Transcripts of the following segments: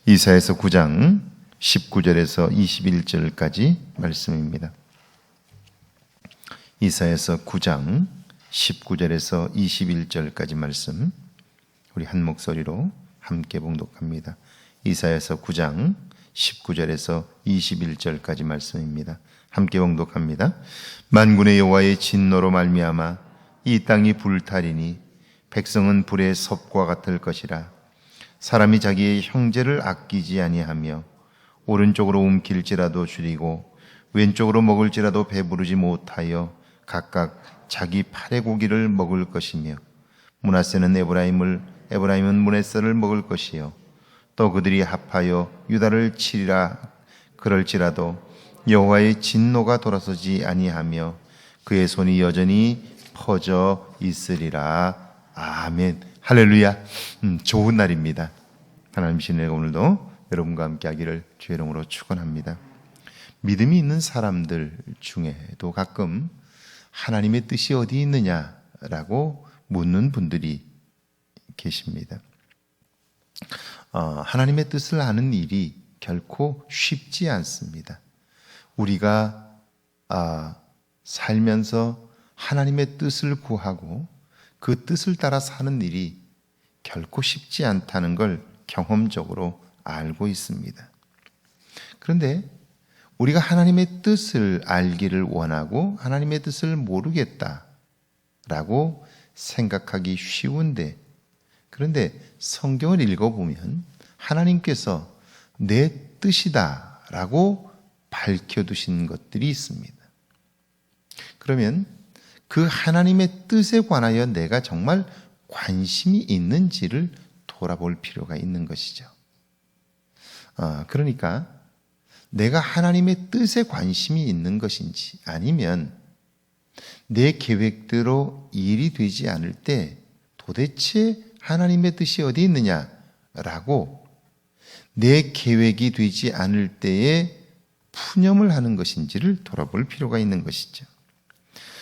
이사야서 9장 19절에서 21절까지 말씀입니다. 이사야서 9장 19절에서 21절까지 말씀, 우리 한 목소리로 함께 봉독합니다. 이사야서 9장 19절에서 21절까지 말씀입니다. 함께 봉독합니다. 만군의 여호와의 진노로 말미암아 이 땅이 불타리니 백성은 불의 섭과 같을 것이라. 사람이 자기의 형제를 아끼지 아니하며 오른쪽으로 움킬지라도 줄이고 왼쪽으로 먹을지라도 배부르지 못하여 각각 자기 팔의 고기를 먹을 것이며, 므낫세는 에브라임은 므낫세를 먹을 것이요 또 그들이 합하여 유다를 치리라. 그럴지라도 여호와의 진노가 돌아서지 아니하며 그의 손이 여전히 퍼져 있으리라. 아멘. 할렐루야. 좋은 날입니다. 하나님 신뢰가 오늘도 여러분과 함께 하기를 주의 이름으로 축원합니다. 믿음이 있는 사람들 중에도 가끔 하나님의 뜻이 어디 있느냐라고 묻는 분들이 계십니다. 하나님의 뜻을 아는 일이 결코 쉽지 않습니다. 우리가 살면서 하나님의 뜻을 구하고 그 뜻을 따라 사는 일이 결코 쉽지 않다는 걸 경험적으로 알고 있습니다. 그런데 우리가 하나님의 뜻을 알기를 원하고 하나님의 뜻을 모르겠다라고 생각하기 쉬운데, 그런데 성경을 읽어보면 하나님께서 내 뜻이다라고 밝혀두신 것들이 있습니다. 그러면 그 하나님의 뜻에 관하여 내가 정말 관심이 있는지를 돌아볼 필요가 있는 것이죠. 그러니까 내가 하나님의 뜻에 관심이 있는 것인지, 아니면 내 계획대로 일이 되지 않을 때 도대체 하나님의 뜻이 어디 있느냐라고 내 계획이 되지 않을 때에 푸념을 하는 것인지를 돌아볼 필요가 있는 것이죠.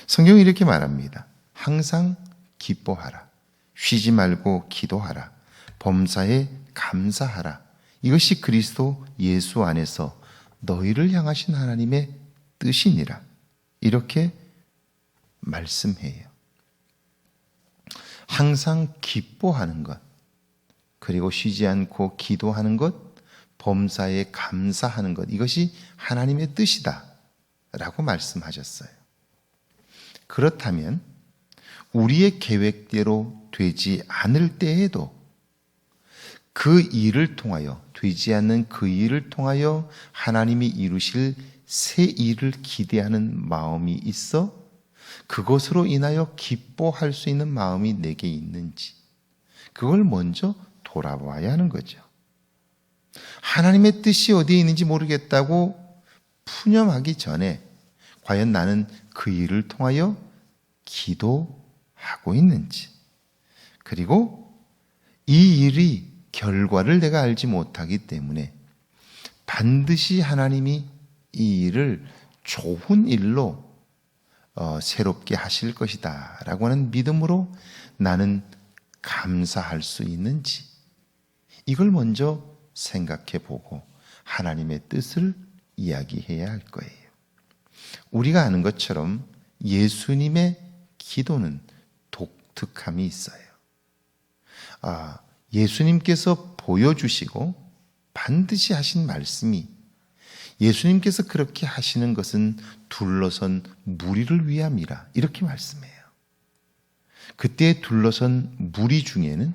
성경이 이렇게 말합니다. 항상 기뻐하라. 쉬지 말고 기도하라. 범사에 감사하라. 이것이 그리스도 예수 안에서 너희를 향하신 하나님의 뜻이니라. 이렇게 말씀해요. 항상 기뻐하는 것, 그리고 쉬지 않고 기도하는 것, 범사에 감사하는 것, 이것이 하나님의 뜻이다 라고 말씀하셨어요. 그렇다면 우리의 계획대로 되지 않을 때에도 그 일을 통하여, 되지 않는 그 일을 통하여 하나님이 이루실 새 일을 기대하는 마음이 있어 그것으로 인하여 기뻐할 수 있는 마음이 내게 있는지, 그걸 먼저 돌아봐야 하는 거죠. 하나님의 뜻이 어디에 있는지 모르겠다고 푸념하기 전에 과연 나는 그 일을 통하여 기도하고 있는지, 그리고 이 일이 결과를 내가 알지 못하기 때문에 반드시 하나님이 이 일을 좋은 일로 새롭게 하실 것이다 라고 하는 믿음으로 나는 감사할 수 있는지, 이걸 먼저 생각해 보고 하나님의 뜻을 이야기해야 할 거예요. 우리가 아는 것처럼 예수님의 기도는 독특함이 있어요. 예수님께서 보여주시고 반드시 하신 말씀이, 예수님께서 그렇게 하시는 것은 둘러선 무리를 위함이라, 이렇게 말씀해요. 그때 둘러선 무리 중에는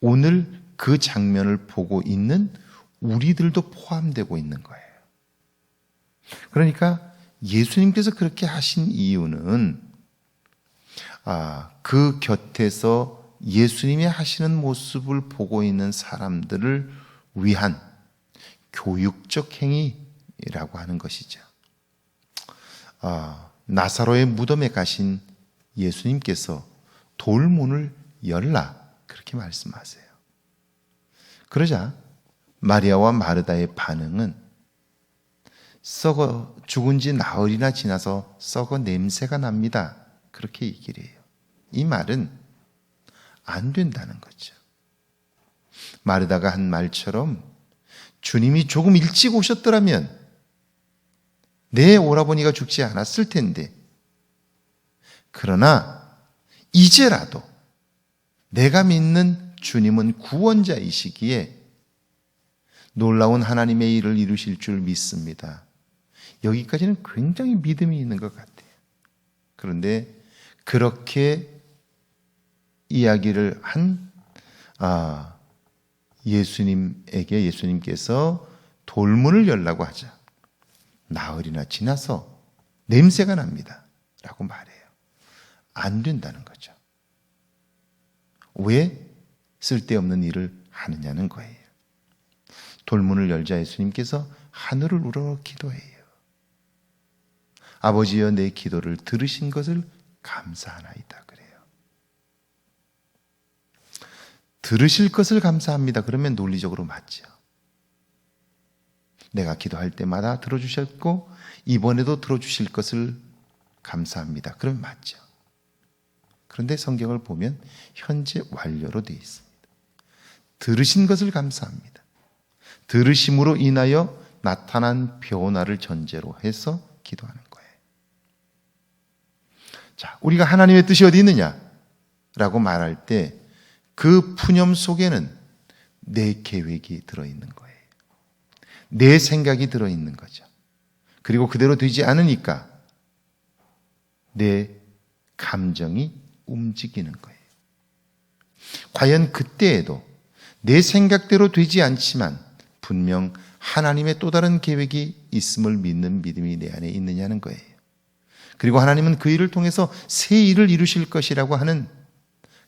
오늘 그 장면을 보고 있는 우리들도 포함되고 있는 거예요. 그러니까 예수님께서 그렇게 하신 이유는 그 곁에서 예수님이 하시는 모습을 보고 있는 사람들을 위한 교육적 행위라고 하는 것이죠. 나사로의 무덤에 가신 예수님께서 돌문을 열라, 그렇게 말씀하세요. 그러자 마리아와 마르다의 반응은 썩어 죽은 지 나흘이나 지나서 썩어 냄새가 납니다, 그렇게 얘기를 해요. 이 말은 안 된다는 거죠. 마르다가 한 말처럼 주님이 조금 일찍 오셨더라면 내 오라버니가 죽지 않았을 텐데, 그러나 이제라도 내가 믿는 주님은 구원자이시기에 놀라운 하나님의 일을 이루실 줄 믿습니다. 여기까지는 굉장히 믿음이 있는 것 같아요. 그런데 그렇게 이야기를 한 예수님에게 예수님께서 돌문을 열라고 하자 나흘이나 지나서 냄새가 납니다 라고 말해요. 안 된다는 거죠. 왜 쓸데없는 일을 하느냐는 거예요. 돌문을 열자 예수님께서 하늘을 우러러 기도해요. 아버지여, 내 기도를 들으신 것을 감사하나이다 그래요. 들으실 것을 감사합니다. 그러면 논리적으로 맞죠. 내가 기도할 때마다 들어주셨고 이번에도 들어주실 것을 감사합니다. 그러면 맞죠. 그런데 성경을 보면 현재 완료로 되어 있습니다. 들으신 것을 감사합니다. 들으심으로 인하여 나타난 변화를 전제로 해서 기도하는 거예요. 자, 우리가 하나님의 뜻이 어디 있느냐라고 말할 때 그 푸념 속에는 내 계획이 들어있는 거예요. 내 생각이 들어있는 거죠. 그리고 그대로 되지 않으니까 내 감정이 움직이는 거예요. 과연 그때에도 내 생각대로 되지 않지만 분명 하나님의 또 다른 계획이 있음을 믿는 믿음이 내 안에 있느냐는 거예요. 그리고 하나님은 그 일을 통해서 새 일을 이루실 것이라고 하는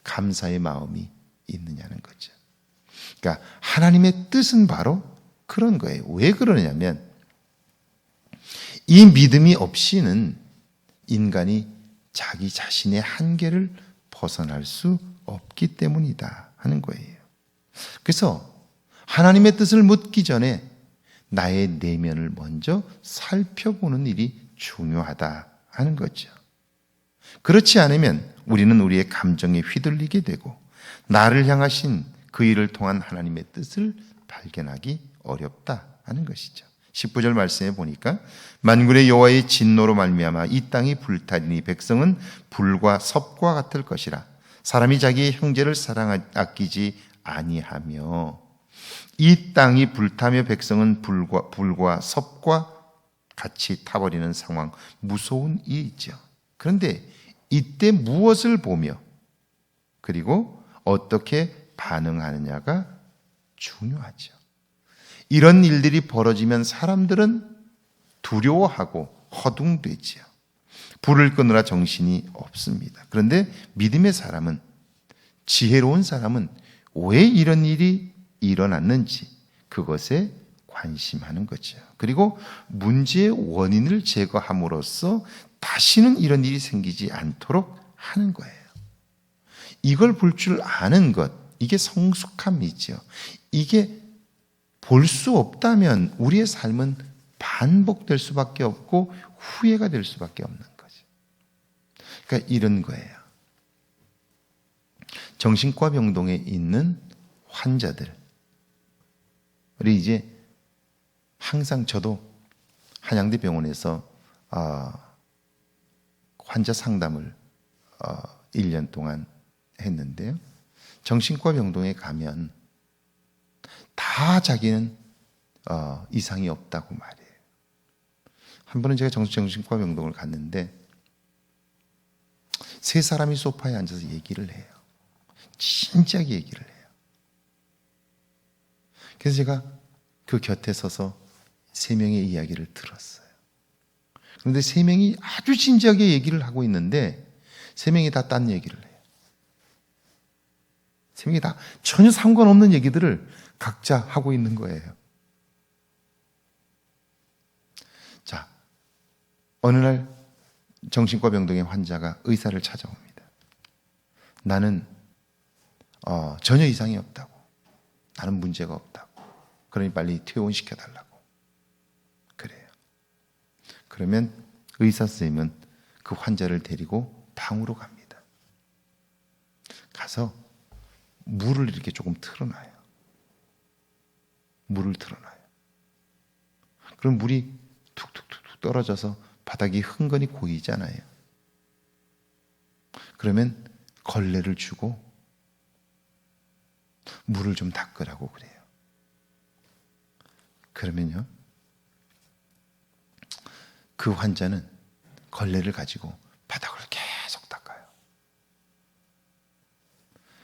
감사의 마음이 있느냐는 거죠. 그러니까 하나님의 뜻은 바로 그런 거예요. 왜 그러냐면 이 믿음이 없이는 인간이 자기 자신의 한계를 벗어날 수 없기 때문이다 하는 거예요. 그래서 하나님의 뜻을 묻기 전에 나의 내면을 먼저 살펴보는 일이 중요하다 하는 거죠. 그렇지 않으면 우리는 우리의 감정에 휘둘리게 되고 나를 향하신 그 일을 통한 하나님의 뜻을 발견하기 어렵다 하는 것이죠. 19절 말씀에 보니까 만군의 여호와의 진노로 말미암아 이 땅이 불타리니 백성은 불과 섭과 같을 것이라. 사람이 자기의 형제를 아끼지 아니하며. 이 땅이 불타며 백성은 불과 섭과 같이 타버리는 상황, 무서운 일이죠. 그런데 이때 무엇을 보며 그리고 어떻게 반응하느냐가 중요하죠. 이런 일들이 벌어지면 사람들은 두려워하고 허둥대지요. 불을 끄느라 정신이 없습니다. 그런데 믿음의 사람은, 지혜로운 사람은 왜 이런 일이 일어났는지 그것에 관심하는 거죠. 그리고 문제의 원인을 제거함으로써 다시는 이런 일이 생기지 않도록 하는 거예요. 이걸 볼 줄 아는 것, 이게 성숙함이죠. 이게 볼 수 없다면 우리의 삶은 반복될 수밖에 없고 후회가 될 수밖에 없는 거죠. 그러니까 이런 거예요. 정신과 병동에 있는 환자들, 우리 이제 항상 저도 한양대 병원에서 환자 상담을 1년 동안 했는데요. 정신과 병동에 가면 다 자기는 이상이 없다고 말해요. 한 번은 제가 정신과 병동을 갔는데 세 사람이 소파에 앉아서 얘기를 해요. 진지하게 얘기를 해요. 그래서 제가 그 곁에 서서 세 명의 이야기를 들었어요. 그런데 세 명이 아주 진지하게 얘기를 하고 있는데 세 명이 다 딴 얘기를 해요. 세 명이 다 전혀 상관없는 얘기들을 각자 하고 있는 거예요. 자, 어느 날 정신과 병동의 환자가 의사를 찾아옵니다. 나는 전혀 이상이 없다고. 나는 문제가 없다고. 그러니 빨리 퇴원시켜달라고. 그래요. 그러면 의사 선생님은 그 환자를 데리고 방으로 갑니다. 가서 물을 이렇게 조금 틀어놔요. 물을 틀어놔요. 그럼 물이 툭툭툭 떨어져서 바닥이 흥건히 고이잖아요. 그러면 걸레를 주고 물을 좀 닦으라고 그래요. 그러면요, 그 환자는 걸레를 가지고 바닥을 계속 닦아요.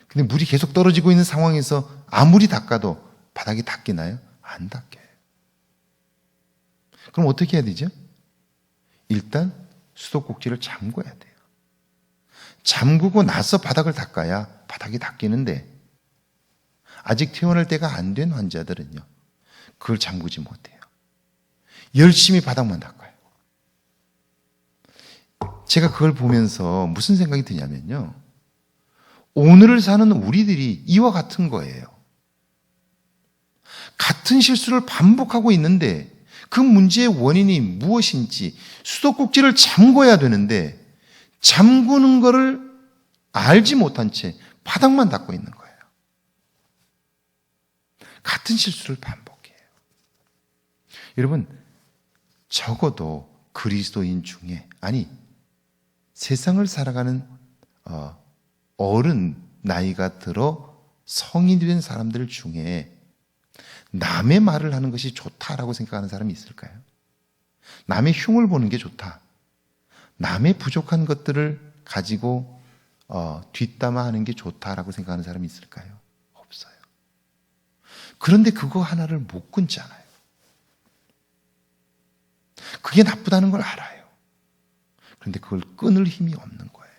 근데 물이 계속 떨어지고 있는 상황에서 아무리 닦아도 바닥이 닦이나요? 안 닦여요. 그럼 어떻게 해야 되죠? 일단 수도꼭지를 잠궈야 돼요. 잠그고 나서 바닥을 닦아야 바닥이 닦이는데, 아직 퇴원할 때가 안 된 환자들은요, 그걸 잠그지 못해요. 열심히 바닥만 닦아요. 제가 그걸 보면서 무슨 생각이 드냐면요, 오늘을 사는 우리들이 이와 같은 거예요. 같은 실수를 반복하고 있는데 그 문제의 원인이 무엇인지 수도꼭지를 잠궈야 되는데, 잠그는 거를 알지 못한 채 바닥만 닦고 있는 거예요. 같은 실수를 반복해요. 여러분, 적어도 그리스도인 중에, 아니 세상을 살아가는 어른, 나이가 들어 성인이 된 사람들 중에 남의 말을 하는 것이 좋다라고 생각하는 사람이 있을까요? 남의 흉을 보는 게 좋다, 남의 부족한 것들을 가지고 뒷담화하는 게 좋다라고 생각하는 사람이 있을까요? 없어요. 그런데 그거 하나를 못 끊잖아요. 그게 나쁘다는 걸 알아요. 그런데 그걸 끊을 힘이 없는 거예요.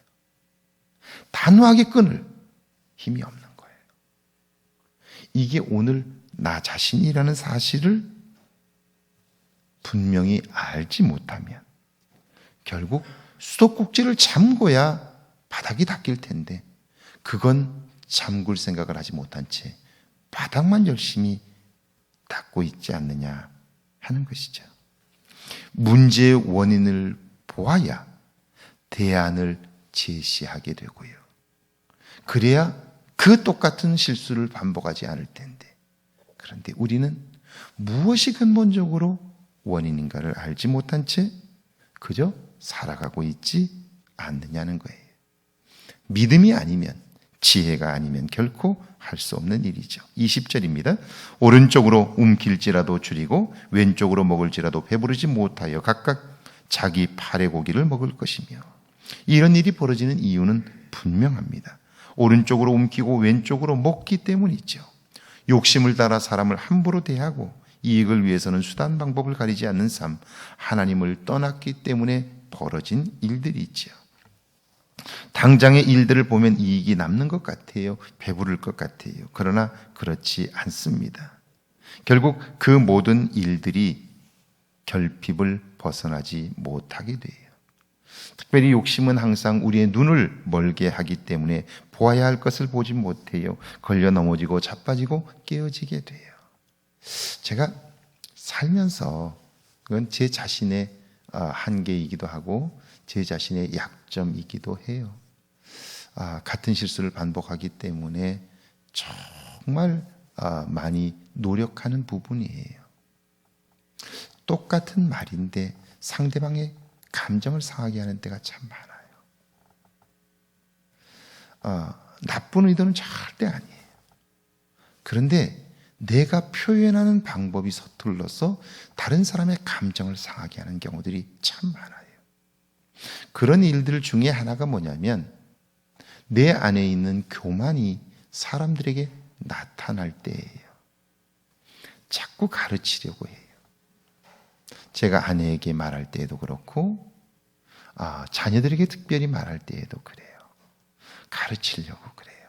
단호하게 끊을 힘이 없는 거예요. 이게 오늘 나 자신이라는 사실을 분명히 알지 못하면 결국 수도꼭지를 잠궈야 바닥이 닦일 텐데, 그건 잠글 생각을 하지 못한 채 바닥만 열심히 닦고 있지 않느냐 하는 것이죠. 문제의 원인을 보아야 대안을 제시하게 되고요. 그래야 그 똑같은 실수를 반복하지 않을 텐데, 그런데 우리는 무엇이 근본적으로 원인인가를 알지 못한 채 그저 살아가고 있지 않느냐는 거예요. 믿음이 아니면, 지혜가 아니면 결코 할 수 없는 일이죠. 20절입니다. 오른쪽으로 움킬지라도 줄이고 왼쪽으로 먹을지라도 배부르지 못하여 각각 자기 팔의 고기를 먹을 것이며. 이런 일이 벌어지는 이유는 분명합니다. 오른쪽으로 움키고 왼쪽으로 먹기 때문이죠. 욕심을 따라 사람을 함부로 대하고 이익을 위해서는 수단 방법을 가리지 않는 삶, 하나님을 떠났기 때문에 벌어진 일들이 있죠. 당장의 일들을 보면 이익이 남는 것 같아요. 배부를 것 같아요. 그러나 그렇지 않습니다. 결국 그 모든 일들이 결핍을 벗어나지 못하게 돼요. 특별히 욕심은 항상 우리의 눈을 멀게 하기 때문에 보아야 할 것을 보지 못해요. 걸려 넘어지고 자빠지고 깨어지게 돼요. 제가 살면서, 그건 제 자신의 한계이기도 하고 제 자신의 약점이기도 해요. 같은 실수를 반복하기 때문에 정말 많이 노력하는 부분이에요. 똑같은 말인데 상대방의 감정을 상하게 하는 때가 참 많아요. 나쁜 의도는 절대 아니에요. 그런데 내가 표현하는 방법이 서툴러서 다른 사람의 감정을 상하게 하는 경우들이 참 많아요. 그런 일들 중에 하나가 뭐냐면, 내 안에 있는 교만이 사람들에게 나타날 때예요. 자꾸 가르치려고 해요. 제가 아내에게 말할 때에도 그렇고, 자녀들에게 특별히 말할 때에도 그래요. 가르치려고 그래요.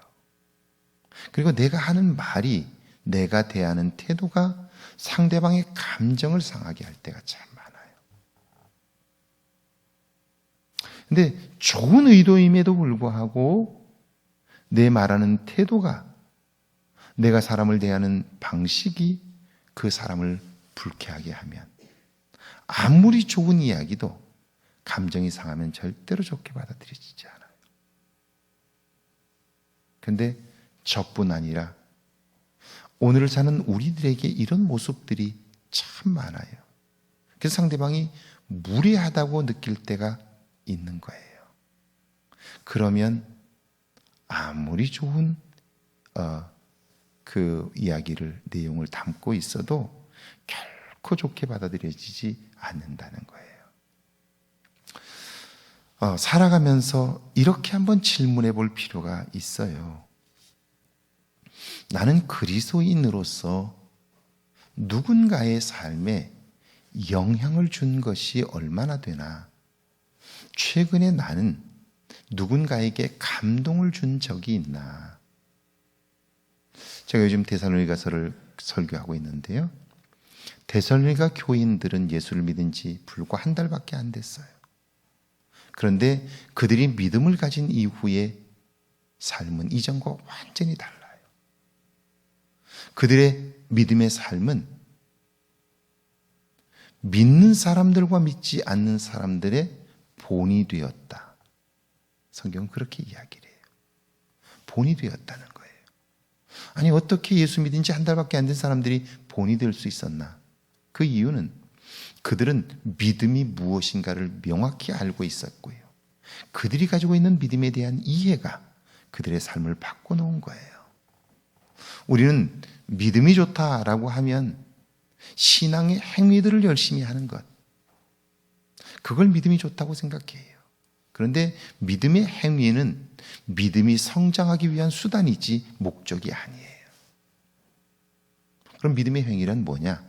그리고 내가 하는 말이, 내가 대하는 태도가 상대방의 감정을 상하게 할 때가 참 많아요. 근데 좋은 의도임에도 불구하고 내 말하는 태도가, 내가 사람을 대하는 방식이 그 사람을 불쾌하게 하면, 아무리 좋은 이야기도 감정이 상하면 절대로 좋게 받아들여지지 않아요. 근데 저뿐 아니라 오늘을 사는 우리들에게 이런 모습들이 참 많아요. 그래서 상대방이 무례하다고 느낄 때가 있는 거예요. 그러면 아무리 좋은 그 이야기를, 내용을 담고 있어도 결코 좋게 받아들여지지 않는다는 거예요. 살아가면서 이렇게 한번 질문해 볼 필요가 있어요. 나는 그리스도인으로서 누군가의 삶에 영향을 준 것이 얼마나 되나? 최근에 나는 누군가에게 감동을 준 적이 있나? 제가 요즘 데살로니가서를 설교하고 있는데요. 데살로니가 교인들은 예수를 믿은 지 불과 한 달밖에 안 됐어요. 그런데 그들이 믿음을 가진 이후의 삶은 이전과 완전히 달라요. 그들의 믿음의 삶은 믿는 사람들과 믿지 않는 사람들의 본이 되었다. 성경은 그렇게 이야기를 해요. 본이 되었다는 거예요. 아니, 어떻게 예수 믿은 지 한 달밖에 안 된 사람들이 본이 될 수 있었나? 그 이유는 그들은 믿음이 무엇인가를 명확히 알고 있었고요. 그들이 가지고 있는 믿음에 대한 이해가 그들의 삶을 바꿔놓은 거예요. 우리는 믿음이 좋다라고 하면 신앙의 행위들을 열심히 하는 것, 그걸 믿음이 좋다고 생각해요. 그런데 믿음의 행위는 믿음이 성장하기 위한 수단이지 목적이 아니에요. 그럼 믿음의 행위란 뭐냐?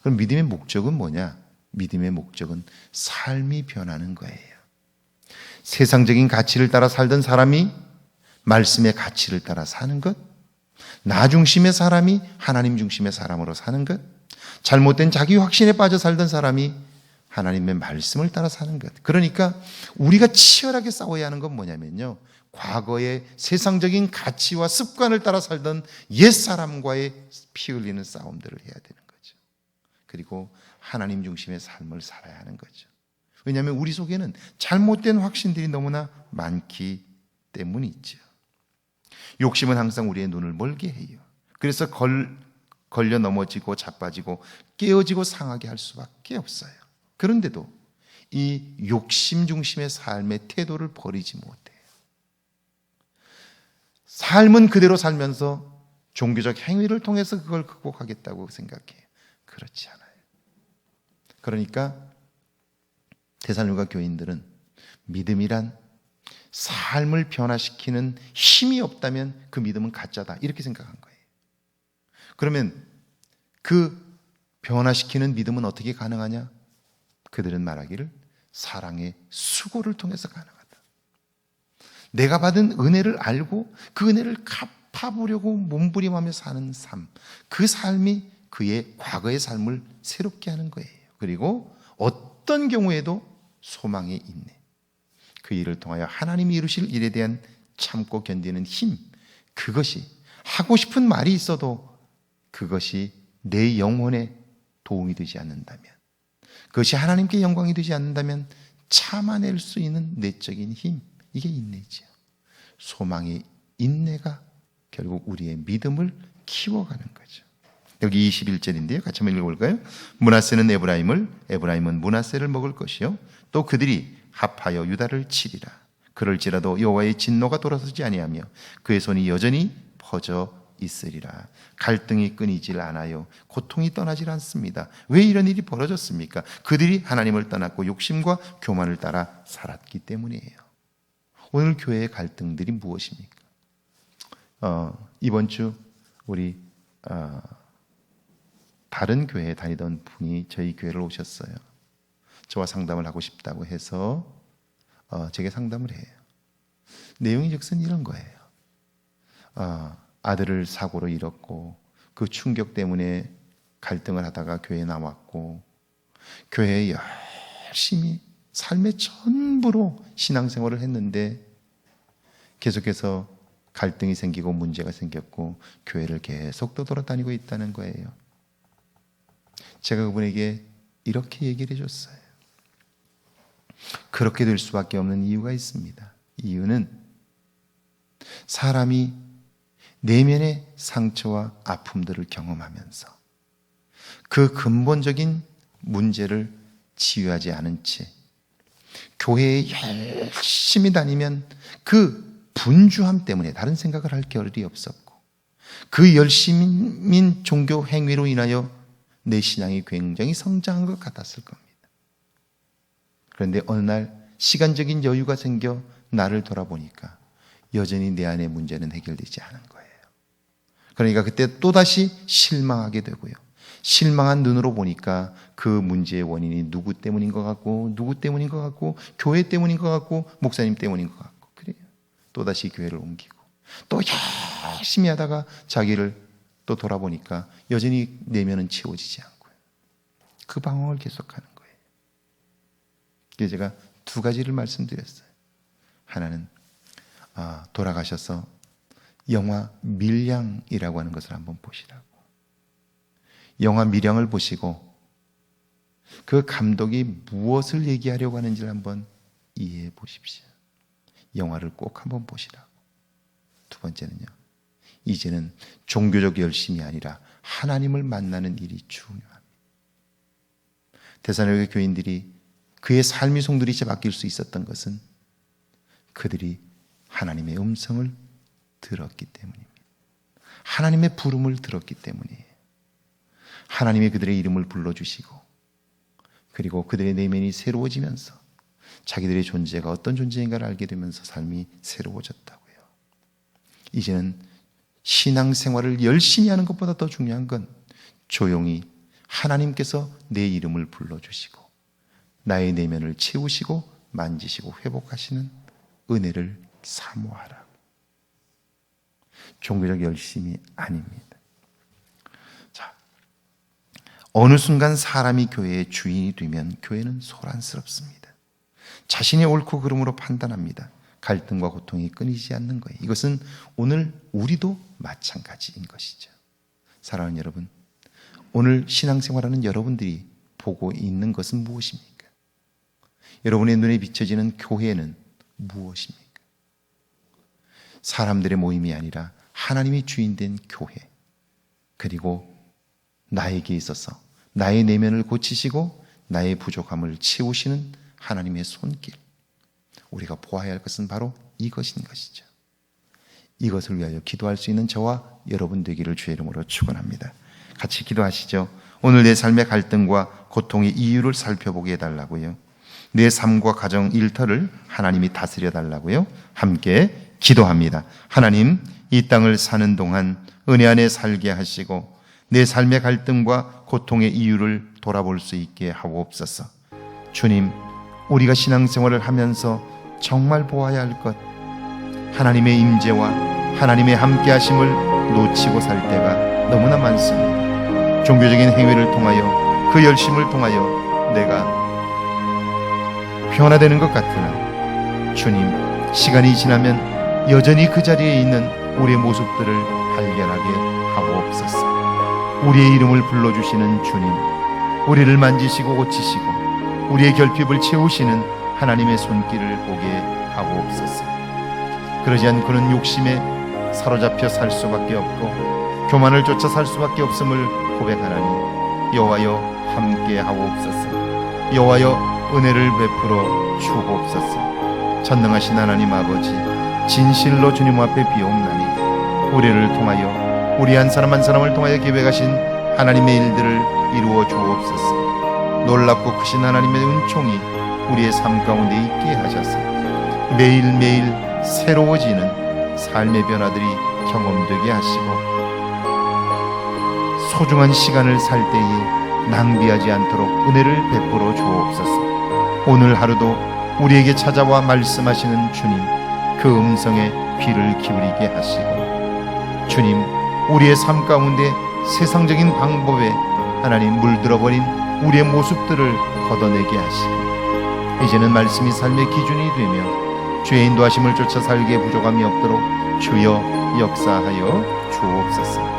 그럼 믿음의 목적은 뭐냐? 믿음의 목적은 삶이 변하는 거예요. 세상적인 가치를 따라 살던 사람이 말씀의 가치를 따라 사는 것, 나 중심의 사람이 하나님 중심의 사람으로 사는 것, 잘못된 자기 확신에 빠져 살던 사람이 하나님의 말씀을 따라 사는 것. 그러니까 우리가 치열하게 싸워야 하는 건 뭐냐면요, 과거의 세상적인 가치와 습관을 따라 살던 옛사람과의 피 흘리는 싸움들을 해야 되는 거죠. 그리고 하나님 중심의 삶을 살아야 하는 거죠. 왜냐하면 우리 속에는 잘못된 확신들이 너무나 많기 때문이죠. 욕심은 항상 우리의 눈을 멀게 해요. 그래서 걸려 넘어지고 자빠지고 깨어지고 상하게 할 수밖에 없어요. 그런데도 이 욕심 중심의 삶의 태도를 버리지 못해요. 삶은 그대로 살면서 종교적 행위를 통해서 그걸 극복하겠다고 생각해요. 그렇지 않아요. 그러니까 데살로니가 교인들은 믿음이란 삶을 변화시키는 힘이 없다면 그 믿음은 가짜다, 이렇게 생각한 거예요. 그러면 그 변화시키는 믿음은 어떻게 가능하냐? 그들은 말하기를 사랑의 수고를 통해서 가능하다. 내가 받은 은혜를 알고 그 은혜를 갚아보려고 몸부림하며 사는 삶, 그 삶이 그의 과거의 삶을 새롭게 하는 거예요. 그리고 어떤 경우에도 소망의 인내, 그 일을 통하여 하나님이 이루실 일에 대한 참고 견디는 힘, 그것이 하고 싶은 말이 있어도 그것이 내 영혼에 도움이 되지 않는다면, 그것이 하나님께 영광이 되지 않는다면 참아낼 수 있는 내적인 힘, 이게 인내죠. 소망의 인내가 결국 우리의 믿음을 키워가는 거죠. 여기 21절인데요. 같이 한번 읽어볼까요? 므낫세는 에브라임은 므낫세를 먹을 것이요 또 그들이 합하여 유다를 치리라. 그럴지라도 여호와의 진노가 돌아서지 아니하며 그의 손이 여전히 퍼져 있으리라. 갈등이 끊이질 않아요. 고통이 떠나질 않습니다. 왜 이런 일이 벌어졌습니까? 그들이 하나님을 떠났고 욕심과 교만을 따라 살았기 때문이에요. 오늘 교회의 갈등들이 무엇입니까? 이번 주 우리 다른 교회에 다니던 분이 저희 교회를 오셨어요. 저와 상담을 하고 싶다고 해서 제게 상담을 해요. 내용이 즉슨 이런 거예요. 아들을 사고로 잃었고 그 충격 때문에 갈등을 하다가 교회에 나왔고 교회에 열심히 삶의 전부로 신앙생활을 했는데 계속해서 갈등이 생기고 문제가 생겼고 교회를 계속 떠돌아다니고 있다는 거예요. 제가 그분에게 이렇게 얘기를 해줬어요. 그렇게 될 수밖에 없는 이유가 있습니다. 이유는 사람이 내면의 상처와 아픔들을 경험하면서 그 근본적인 문제를 치유하지 않은 채 교회에 열심히 다니면 그 분주함 때문에 다른 생각을 할 겨를이 없었고, 그 열심인 종교 행위로 인하여 내 신앙이 굉장히 성장한 것 같았을 겁니다. 그런데 어느 날 시간적인 여유가 생겨 나를 돌아보니까 여전히 내 안의 문제는 해결되지 않은 거예요. 그러니까 그때 또다시 실망하게 되고요. 실망한 눈으로 보니까 그 문제의 원인이 누구 때문인 것 같고, 누구 때문인 것 같고, 교회 때문인 것 같고, 목사님 때문인 것 같고, 그래요. 또다시 교회를 옮기고 또 열심히 하다가 자기를 또 돌아보니까 여전히 내면은 채워지지 않고요. 그 방황을 계속하는 거예요. 그래서 제가 두 가지를 말씀드렸어요. 하나는 돌아가셔서 영화 밀양이라고 하는 것을 한번 보시라고. 영화 밀양을 보시고 그 감독이 무엇을 얘기하려고 하는지를 한번 이해해 보십시오. 영화를 꼭 한번 보시라고. 두 번째는요, 이제는 종교적 열심이 아니라 하나님을 만나는 일이 중요합니다. 데살로니가 교인들이 그의 삶의 송두리째 바뀔 수 있었던 것은 그들이 하나님의 음성을 들었기 때문입니다. 하나님의 부름을 들었기 때문이에요. 하나님이 그들의 이름을 불러주시고, 그리고 그들의 내면이 새로워지면서 자기들의 존재가 어떤 존재인가를 알게 되면서 삶이 새로워졌다고요. 이제는 신앙생활을 열심히 하는 것보다 더 중요한 건 조용히 하나님께서 내 이름을 불러주시고 나의 내면을 채우시고 만지시고 회복하시는 은혜를 사모하라. 종교적 열심이 아닙니다. 자, 어느 순간 사람이 교회의 주인이 되면 교회는 소란스럽습니다. 자신이 옳고 그름으로 판단합니다. 갈등과 고통이 끊이지 않는 거예요. 이것은 오늘 우리도 마찬가지인 것이죠. 사랑하는 여러분, 오늘 신앙생활하는 여러분들이 보고 있는 것은 무엇입니까? 여러분의 눈에 비춰지는 교회는 무엇입니까? 사람들의 모임이 아니라 하나님이 주인된 교회, 그리고 나에게 있어서 나의 내면을 고치시고 나의 부족함을 채우시는 하나님의 손길, 우리가 보아야 할 것은 바로 이것인 것이죠. 이것을 위하여 기도할 수 있는 저와 여러분 되기를 주의 이름으로 축원합니다. 같이 기도하시죠. 오늘 내 삶의 갈등과 고통의 이유를 살펴보게 해달라고요. 내 삶과 가정 일터를 하나님이 다스려 달라고요. 함께 기도합니다. 하나님, 이 땅을 사는 동안 은혜 안에 살게 하시고 내 삶의 갈등과 고통의 이유를 돌아볼 수 있게 하옵소서. 주님, 우리가 신앙생활을 하면서 정말 보아야 할 것, 하나님의 임재와 하나님의 함께하심을 놓치고 살 때가 너무나 많습니다. 종교적인 행위를 통하여, 그 열심을 통하여 내가 변화되는 것 같으나 주님, 시간이 지나면 여전히 그 자리에 있는 우리의 모습들을 발견하게 하옵소서. 우리의 이름을 불러주시는 주님, 우리를 만지시고 고치시고 우리의 결핍을 채우시는 하나님의 손길을 보게 하옵소서. 그러지 않고는 욕심에 사로잡혀 살 수밖에 없고 교만을 쫓아 살 수밖에 없음을 고백하나니 여호와여 함께 하옵소서. 여호와여 은혜를 베풀어 주옵소서. 전능하신 하나님 아버지, 진실로 주님 앞에 비옵나니 우리를 통하여, 우리 한 사람 한 사람을 통하여 계획하신 하나님의 일들을 이루어 주옵소서. 놀랍고 크신 하나님의 은총이 우리의 삶 가운데 있게 하셔서 매일매일 새로워지는 삶의 변화들이 경험되게 하시고 소중한 시간을 살 때에 낭비하지 않도록 은혜를 베풀어 주옵소서. 오늘 하루도 우리에게 찾아와 말씀하시는 주님, 그 음성에 귀를 기울이게 하시고 주님, 우리의 삶 가운데 세상적인 방법에 하나님 물들어버린 우리의 모습들을 걷어내게 하시고 이제는 말씀이 삶의 기준이 되며 주의 인도하심을 쫓아 살기에 부족함이 없도록 주여 역사하여 주옵소서.